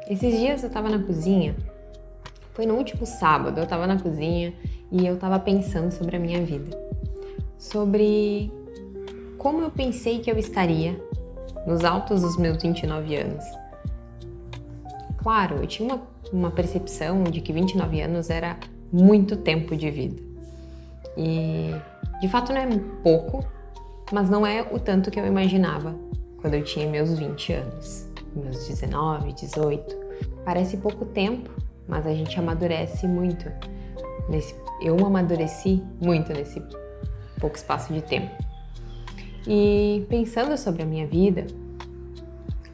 Esses dias eu tava na cozinha, foi no último sábado, eu tava na cozinha e eu tava pensando sobre a minha vida. Sobre como eu pensei que eu estaria nos altos dos meus 29 anos. Claro, eu tinha uma percepção de que 29 anos era muito tempo de vida. E de fato não é pouco, mas não é o tanto que eu imaginava quando eu tinha meus 20 anos. Meus 19, 18. Parece pouco tempo, mas a gente amadurece muito. Eu amadureci muito nesse pouco espaço de tempo. E pensando sobre a minha vida,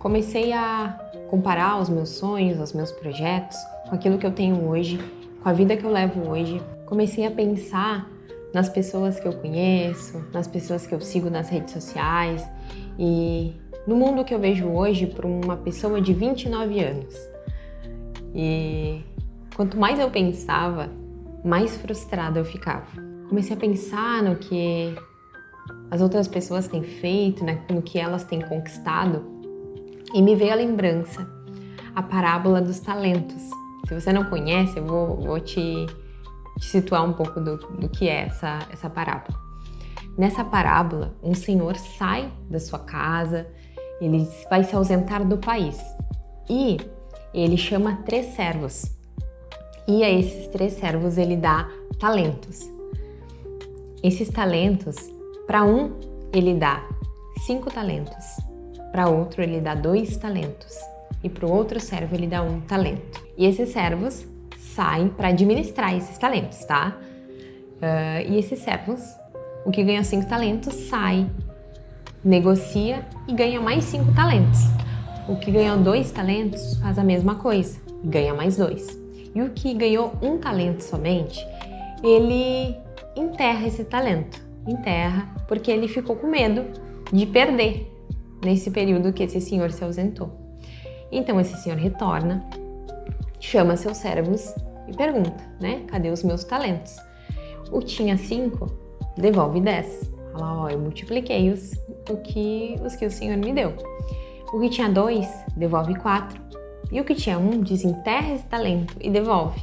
comecei a comparar os meus sonhos, os meus projetos com aquilo que eu tenho hoje, com a vida que eu levo hoje. Comecei a pensar nas pessoas que eu conheço, nas pessoas que eu sigo nas redes sociais e no mundo que eu vejo hoje para uma pessoa de 29 anos. E quanto mais eu pensava, mais frustrada eu ficava. Comecei a pensar no que as outras pessoas têm feito, né, no que elas têm conquistado, e me veio a lembrança, a parábola dos talentos. Se você não conhece, eu vou te situar um pouco do que é essa parábola. Nessa parábola, um senhor sai da sua casa, ele vai se ausentar do país e ele chama 3 servos. E a esses 3 servos ele dá talentos. Esses talentos, para um ele dá 5 talentos, para outro ele dá 2 talentos e para o outro servo ele dá 1 talento. E esses servos saem para administrar esses talentos, tá? E esses servos, o que ganha 5 talentos, sai, negocia e ganha mais 5 talentos. O que ganhou 2 talentos faz a mesma coisa, ganha mais 2. E o que ganhou 1 talento somente, ele enterra esse talento. Enterra porque ele ficou com medo de perder nesse período que esse senhor se ausentou. Então esse senhor retorna, chama seus servos e pergunta, né? Cadê os meus talentos? O que tinha 5, devolve 10. Fala, eu multipliquei os que o senhor me deu. O que tinha 2, devolve 4. E o que tinha 1, desenterra esse talento e devolve.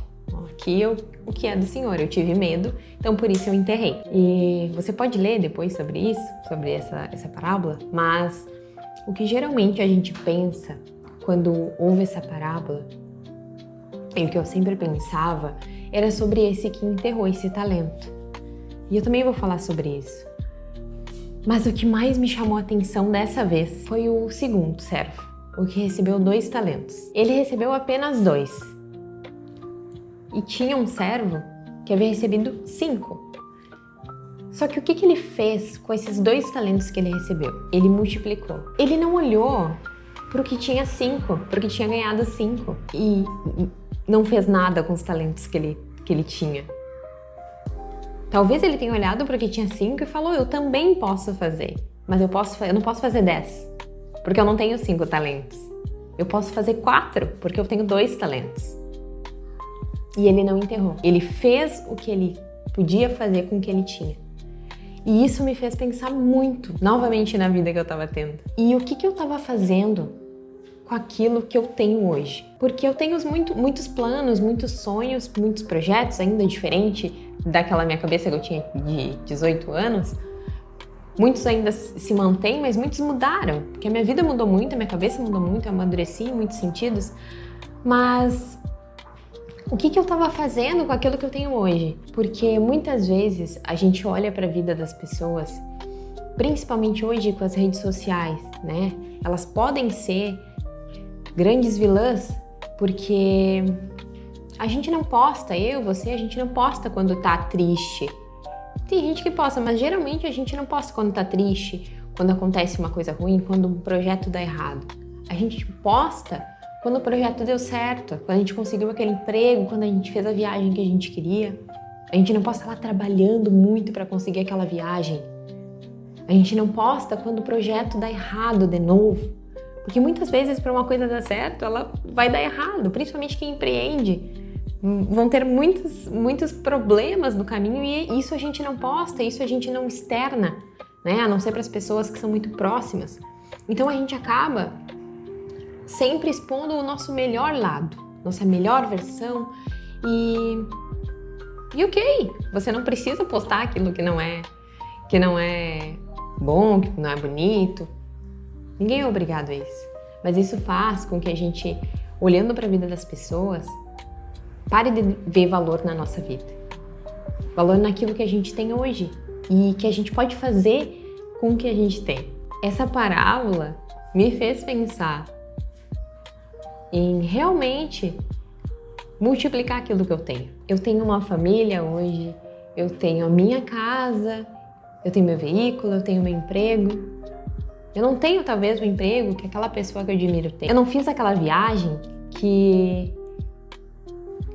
Aqui o que é do senhor, eu tive medo, então por isso eu enterrei. E você pode ler depois sobre isso, sobre essa parábola, mas o que geralmente a gente pensa quando ouve essa parábola, e o que eu sempre pensava, era sobre esse que enterrou esse talento. E eu também vou falar sobre isso. Mas o que mais me chamou a atenção dessa vez foi o segundo servo, o que recebeu 2 talentos. Ele recebeu apenas 2. E tinha um servo que havia recebido 5. Só que o que ele fez com esses 2 talentos que ele recebeu? Ele multiplicou. Ele não olhou para o que tinha 5, porque tinha ganhado 5 e não fez nada com os talentos que ele tinha. Talvez ele tenha olhado para o que tinha 5 e falou, eu também posso fazer, mas eu não posso fazer 10, porque eu não tenho 5 talentos. Eu posso fazer 4, porque eu tenho 2 talentos. E ele não enterrou. Ele fez o que ele podia fazer com o que ele tinha. E isso me fez pensar muito, novamente, na vida que eu estava tendo. E o que eu estava fazendo com aquilo que eu tenho hoje? Porque eu tenho muitos planos, muitos sonhos, muitos projetos, ainda diferente daquela minha cabeça que eu tinha de 18 anos. Muitos ainda se mantêm, mas muitos mudaram. Porque a minha vida mudou muito, a minha cabeça mudou muito, eu amadureci em muitos sentidos. Mas o que eu estava fazendo com aquilo que eu tenho hoje? Porque muitas vezes a gente olha para a vida das pessoas, principalmente hoje com as redes sociais, né? Elas podem ser grandes vilãs porque a gente não posta, você, a gente não posta quando tá triste. Tem gente que posta, mas geralmente a gente não posta quando tá triste, quando acontece uma coisa ruim, quando um projeto dá errado. A gente posta quando o projeto deu certo, quando a gente conseguiu aquele emprego, quando a gente fez a viagem que a gente queria. A gente não posta lá trabalhando muito para conseguir aquela viagem. A gente não posta quando o projeto dá errado de novo. Porque muitas vezes para uma coisa dar certo, ela vai dar errado, principalmente quem empreende. Vão ter muitos problemas no caminho e isso a gente não posta, isso a gente não externa, né? A não ser para as pessoas que são muito próximas. Então a gente acaba sempre expondo o nosso melhor lado, nossa melhor versão. E ok, você não precisa postar aquilo que não é bom, que não é bonito. Ninguém é obrigado a isso. Mas isso faz com que a gente, olhando para a vida das pessoas, pare de ver valor na nossa vida. Valor naquilo que a gente tem hoje e que a gente pode fazer com o que a gente tem. Essa parábola me fez pensar em realmente multiplicar aquilo que eu tenho. Eu tenho uma família hoje, eu tenho a minha casa, eu tenho meu veículo, eu tenho meu emprego. Eu não tenho talvez o emprego que aquela pessoa que eu admiro tem. Eu não fiz aquela viagem que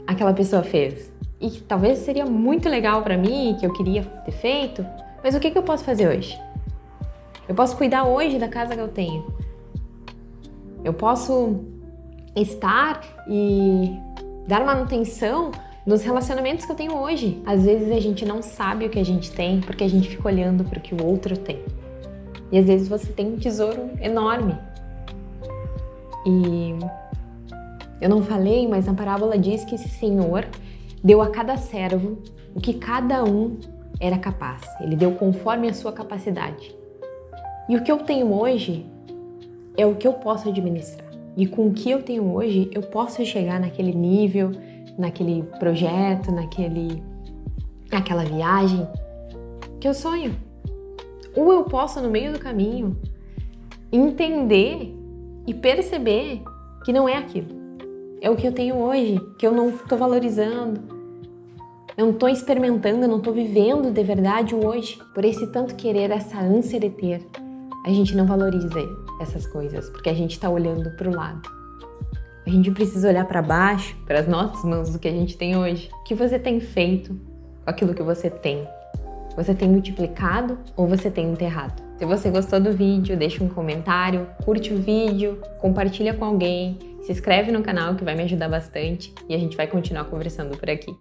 aquela pessoa fez. E que talvez seria muito legal para mim, que eu queria ter feito. Mas o que eu posso fazer hoje? Eu posso cuidar hoje da casa que eu tenho. Eu posso estar e dar manutenção nos relacionamentos que eu tenho hoje. Às vezes a gente não sabe o que a gente tem porque a gente fica olhando para o que o outro tem. E às vezes você tem um tesouro enorme. E eu não falei, mas na parábola diz que esse Senhor deu a cada servo o que cada um era capaz. Ele deu conforme a sua capacidade. E o que eu tenho hoje é o que eu posso administrar. E com o que eu tenho hoje, eu posso chegar naquele nível, naquele projeto, naquela viagem que eu sonho. Ou eu posso, no meio do caminho, entender e perceber que não é aquilo. É o que eu tenho hoje, que eu não estou valorizando. Eu não estou experimentando, eu não estou vivendo de verdade o hoje. Por esse tanto querer, essa ânsia de ter, a gente não valoriza essas coisas, porque a gente está olhando para o lado. A gente precisa olhar para baixo, para as nossas mãos, do que a gente tem hoje. O que você tem feito com aquilo que você tem? Você tem multiplicado ou você tem enterrado? Se você gostou do vídeo, deixa um comentário, curte o vídeo, compartilha com alguém, se inscreve no canal que vai me ajudar bastante e a gente vai continuar conversando por aqui.